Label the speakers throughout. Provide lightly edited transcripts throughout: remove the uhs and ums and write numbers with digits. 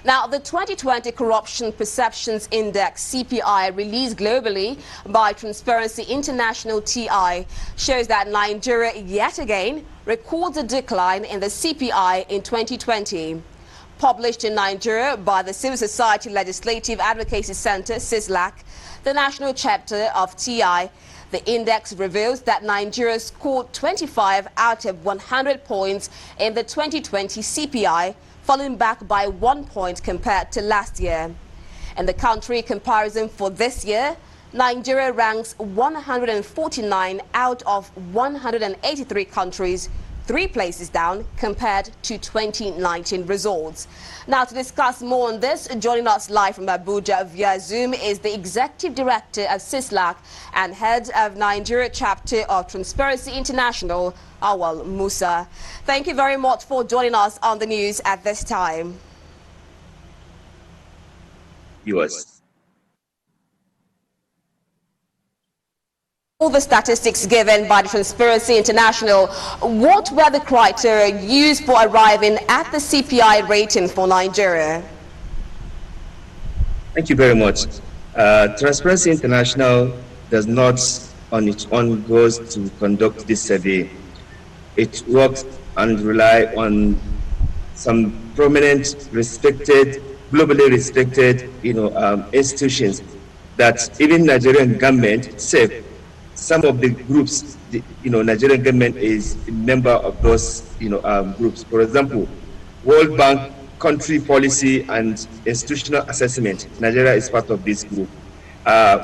Speaker 1: Now, the 2020 Corruption Perceptions Index, CPI, released globally by Transparency International TI, shows that Nigeria yet again records a decline in the CPI in 2020. Published in Nigeria by the Civil Society Legislative Advocacy Center, CISLAC, the national chapter of TI, the index reveals that Nigeria scored 25 out of 100 points in the 2020 CPI, falling back by 1 point compared to last year. In the country comparison for this year, Nigeria ranks 149 out of 183 countries, 3 places down compared to 2019 results. Now, to discuss more on this, joining us live from Abuja via Zoom is the Executive Director of CISLAC and Head of Nigeria Chapter of Transparency International, Auwal Musa. Thank you very much for joining us on the news at this time.
Speaker 2: Yours.
Speaker 1: All the statistics given by the Transparency International, what were the criteria used for arriving at the CPI rating for Nigeria?
Speaker 2: Thank you very much. Transparency International does not on its own goes to conduct this survey. It works and relies on some prominent, respected, globally respected, institutions that even Nigerian government itself. Some of the groups, Nigerian government is a member of those, groups. For example, World Bank Country Policy and Institutional Assessment. Nigeria is part of this group.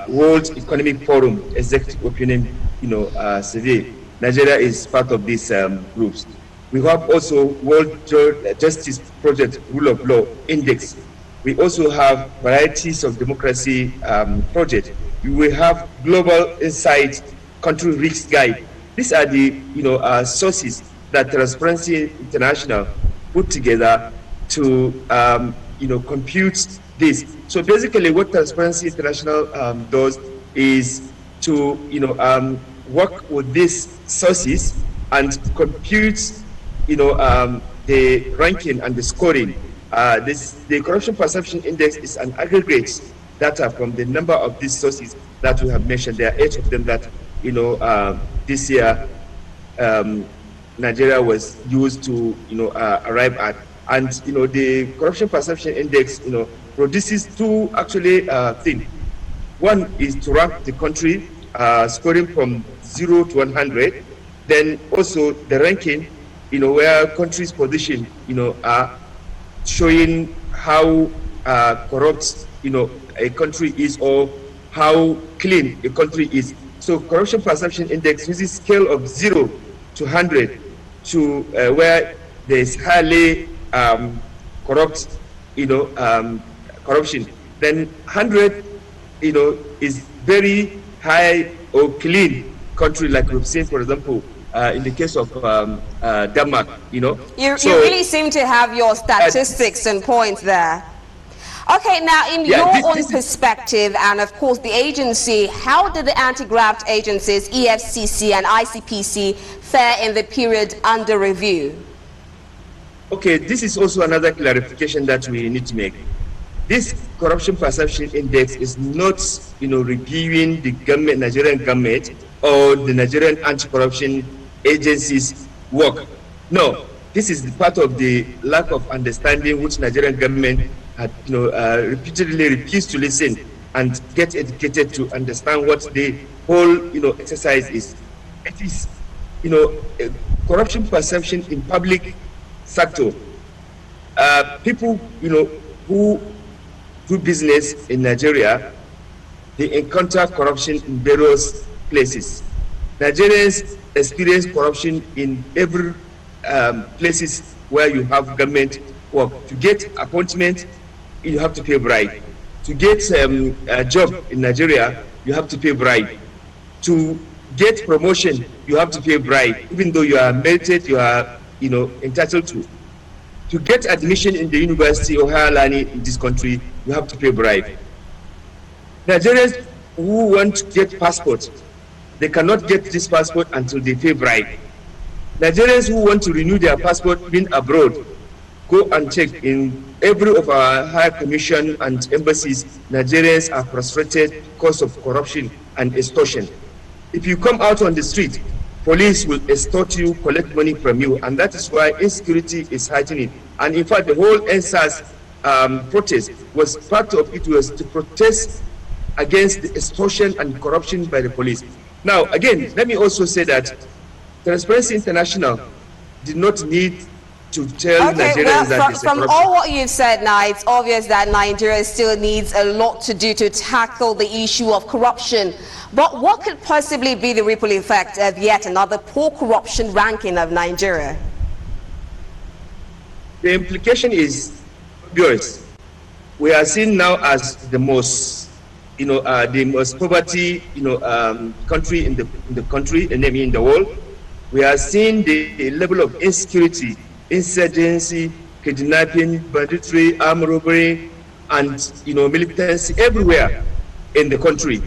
Speaker 2: World Economic Forum Executive Opinion, Survey. Nigeria is part of these groups. We have also World Justice Project Rule of Law Index. We also have Varieties of Democracy Project. We have Global Insight Country Risk Guide. These are the sources that Transparency International put together to compute this. So basically, what Transparency International does is to work with these sources and compute the ranking and the scoring. The Corruption Perception Index is an aggregate data from the number of these sources that we have mentioned. There are 8 of them that this year Nigeria was used to arrive at, and the Corruption Perception Index produces 2 actually things. One is to rank the country scoring from 0 to 100, then also the ranking where countries position are showing how corrupt a country is or how clean a country is. So Corruption Perception Index uses scale of 0 to 100 to where there is highly corrupt corruption. Then 100 is very high or clean country, like we've seen, for example, in the case of Denmark. You
Speaker 1: really seem to have your statistics and points there. Okay, now in your own perspective, and of course the agency, how did the anti-graft agencies, EFCC and ICPC, fare in the period under review?
Speaker 2: Okay, this is also another clarification that we need to make. This Corruption Perception Index is not, reviewing the government, Nigerian government, or the Nigerian anti-corruption agencies' work. No, this is part of the lack of understanding which Nigerian government had, repeatedly refused to listen and get educated to understand what the whole, exercise is. It is, corruption perception in public sector. People, who do business in Nigeria, they encounter corruption in various places. Nigerians experience corruption in every places where you have government work. To get appointment, you have to pay bribe. To get a job in Nigeria, you have to pay bribe. To get promotion, you have to pay bribe, even though you are merited, you are entitled to. To get admission in the university or higher learning in this country, you have to pay bribe. Nigerians who want to get passport, they cannot get this passport until they pay bribe. Nigerians who want to renew their passport being abroad, go and check in every of our high commission and embassies, Nigerians are frustrated because of corruption and extortion. If you come out on the street, police will extort you, collect money from you, and that is why insecurity is heightening. And in fact, the whole NSAS protest was part of it was to protest against the extortion and corruption by the police. Now, again, let me also say that Transparency International did not need to tell Nigerians that
Speaker 1: from all what you've said now, it's obvious that Nigeria still needs a lot to do to tackle the issue of corruption. But what could possibly be the ripple effect of yet another poor corruption ranking of Nigeria?
Speaker 2: The implication is obvious. We are seen now as the most, the most poverty, country in the country, and in the world. We are seeing the level of insecurity, insurgency, kidnapping, banditry, armed robbery, and militancy everywhere in the country.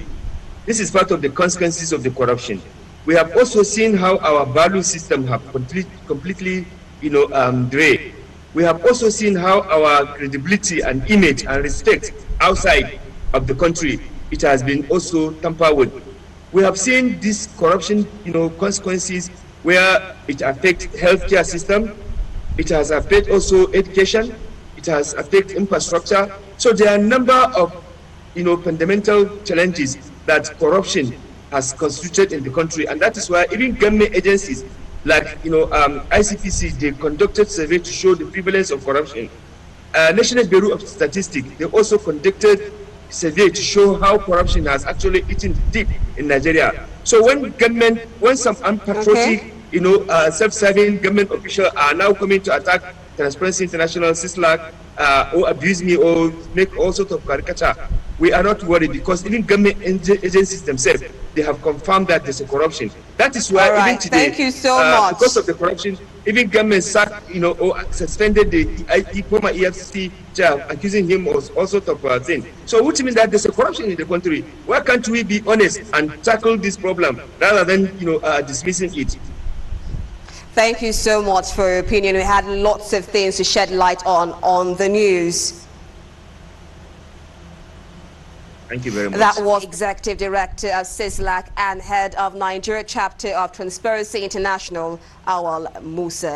Speaker 2: This is part of the consequences of the corruption. We have also seen how our value system have completely derailed. We have also seen how our credibility and image and respect outside of the country, it has been also tampered with. We have seen this corruption, consequences where it affects healthcare system, it has affected also education, it has affected infrastructure. So there are a number of fundamental challenges that corruption has constituted in the country, and that is why even government agencies like ICPC, they conducted survey to show the prevalence of corruption. National Bureau of Statistics, they also conducted survey to show how corruption has actually eaten deep in Nigeria. So when some unpatriotic, self-serving government officials are now coming to attack Transparency International, CISLAC, or abuse me or make all sorts of caricature, we are not worried, because even government agencies themselves, they have confirmed that there's a corruption. That is why even today,
Speaker 1: thank you so much.
Speaker 2: Because of the corruption, even government sacked, or suspended the former EFCC chair, accusing him of all sorts of things. So which means that there's a corruption in the country. Why can't we be honest and tackle this problem rather than dismissing it?
Speaker 1: Thank you so much for your opinion. We had lots of things to shed light on the news.
Speaker 2: Thank you very much.
Speaker 1: That was Executive Director of CISLAC and Head of Nigeria Chapter of Transparency International, Auwal Musa.